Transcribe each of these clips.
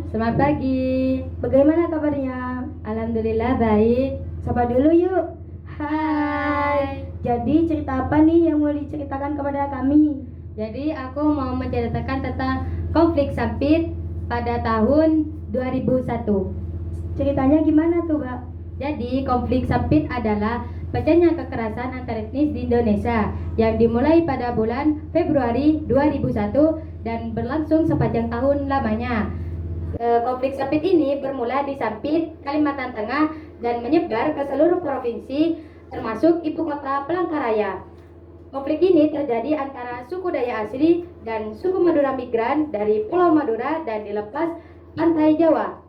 Selamat pagi. Bagaimana kabarnya? Alhamdulillah baik. Sapa dulu yuk. Hai. Jadi cerita apa nih yang mau diceritakan kepada kami? Jadi aku mau menceritakan tentang konflik sempit pada tahun 2001. Ceritanya gimana tuh, Mbak? Jadi konflik sempit adalah pecahnya kekerasan antar etnis di Indonesia yang dimulai pada bulan Februari 2001 dan berlangsung sepanjang tahun lamanya. Konflik sempit ini bermula di Sampit, Kalimantan Tengah dan menyebar ke seluruh provinsi termasuk ibu kota Palangkaraya. Konflik ini terjadi antara suku Dayak asli dan suku Madura migran dari Pulau Madura dan dilepas pantai Jawa.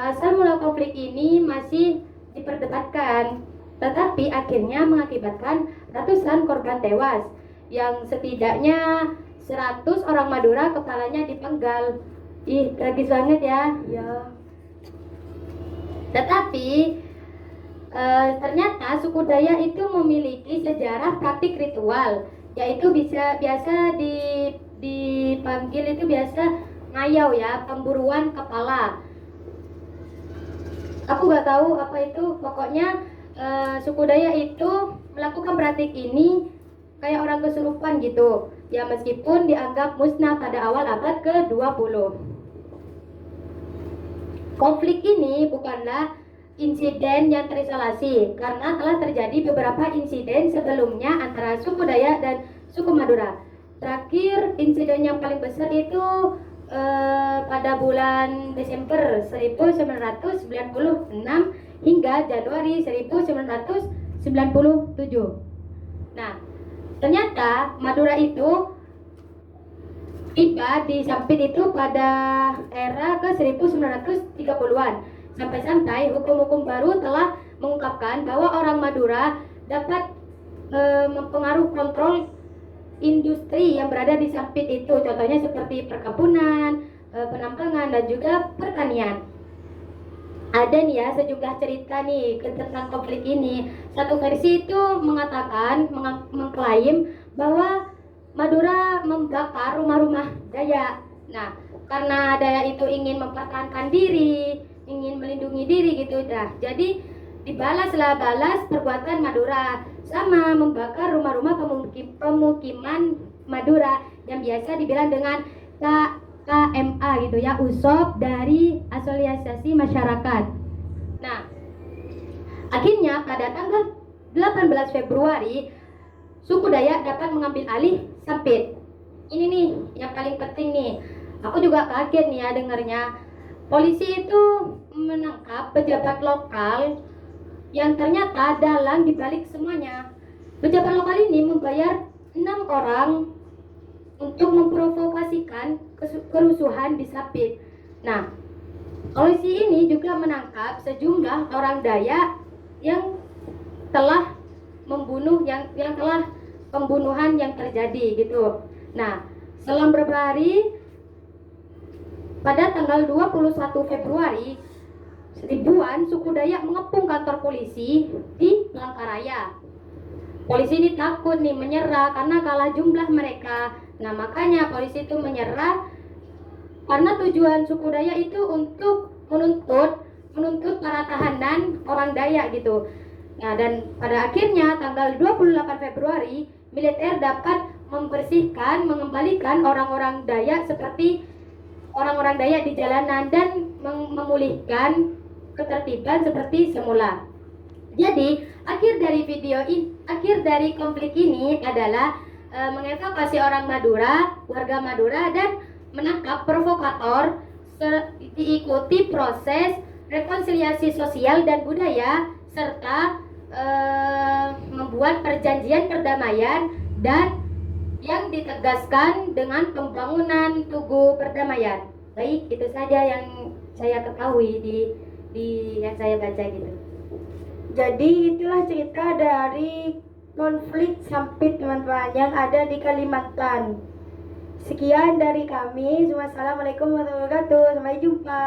Asal mula konflik ini masih diperdebatkan, tetapi akhirnya mengakibatkan ratusan korban tewas, yang setidaknya 100 orang Madura kepalanya dipenggal. Ih, tragis banget ya. Ya. Tetapi ternyata suku Dayak itu memiliki sejarah praktik ritual, yaitu biasa dipanggil itu biasa ngayau ya, pemburuan kepala. Aku nggak tahu apa itu, pokoknya suku Dayak itu melakukan praktik ini kayak orang kesurupan gitu ya, meskipun dianggap musnah pada awal abad ke-20. Konflik ini bukanlah insiden yang terisolasi karena telah terjadi beberapa insiden sebelumnya antara suku Dayak dan suku Madura. Terakhir insiden yang paling besar itu pada bulan Desember 1996 hingga Januari 1997. Nah, ternyata Madura itu tiba di Sampit itu pada era ke 1930-an. Sampai-sampai hukum-hukum baru telah mengungkapkan bahwa orang Madura dapat mempengaruhi kontrol industri yang berada di Sampit itu, contohnya seperti perkebunan, penambangan dan juga pertanian. Ada nih ya sejumlah cerita nih tentang konflik ini. Satu versi itu mengatakan, mengklaim bahwa Madura membakar rumah-rumah Dayak. Nah, karena Dayak itu ingin mempertahankan diri, ingin melindungi diri gitu. Nah, jadi balas perbuatan Madura sama membakar rumah-rumah pemukiman Madura yang biasa dibilang dengan KMA gitu ya, Usop dari Asosiasi Masyarakat. Nah, akhirnya pada tanggal 18 Februari suku Dayak dapat mengambil alih Sampit. Ini nih yang paling penting nih. Aku juga kaget nih ya dengarnya. Polisi itu menangkap pejabat lokal yang ternyata dalang dibalik semuanya. Pejabat lokal ini membayar 6 orang untuk memprovokasikan kerusuhan di Sampit. Nah, polisi ini juga menangkap sejumlah orang Dayak yang telah membunuh yang telah pembunuhan yang terjadi gitu. Nah, selang beberapa hari pada tanggal 21 Februari ribuan suku Dayak mengepung kantor polisi di Palangkaraya. Polisi ini takut nih menyerah karena kalah jumlah mereka. Nah, makanya polisi itu menyerah karena tujuan suku Dayak itu untuk menuntut para tahanan orang Dayak gitu. Nah, dan pada akhirnya tanggal 28 Februari militer dapat membersihkan, mengembalikan orang-orang Dayak seperti orang-orang Dayak di jalanan dan memulihkan ketertiban seperti semula. Jadi, akhir dari konflik ini adalah mengevakuasi orang Madura, warga Madura, dan menangkap provokator, diikuti proses rekonsiliasi sosial dan budaya, serta membuat perjanjian perdamaian dan yang ditegaskan dengan pembangunan tugu perdamaian. Baik, itu saja yang saya ketahui di yang saya baca gitu. Jadi itulah cerita dari konflik Sampit teman-teman yang ada di Kalimantan. Sekian dari kami. Wassalamualaikum warahmatullahi wabarakatuh. Sampai jumpa.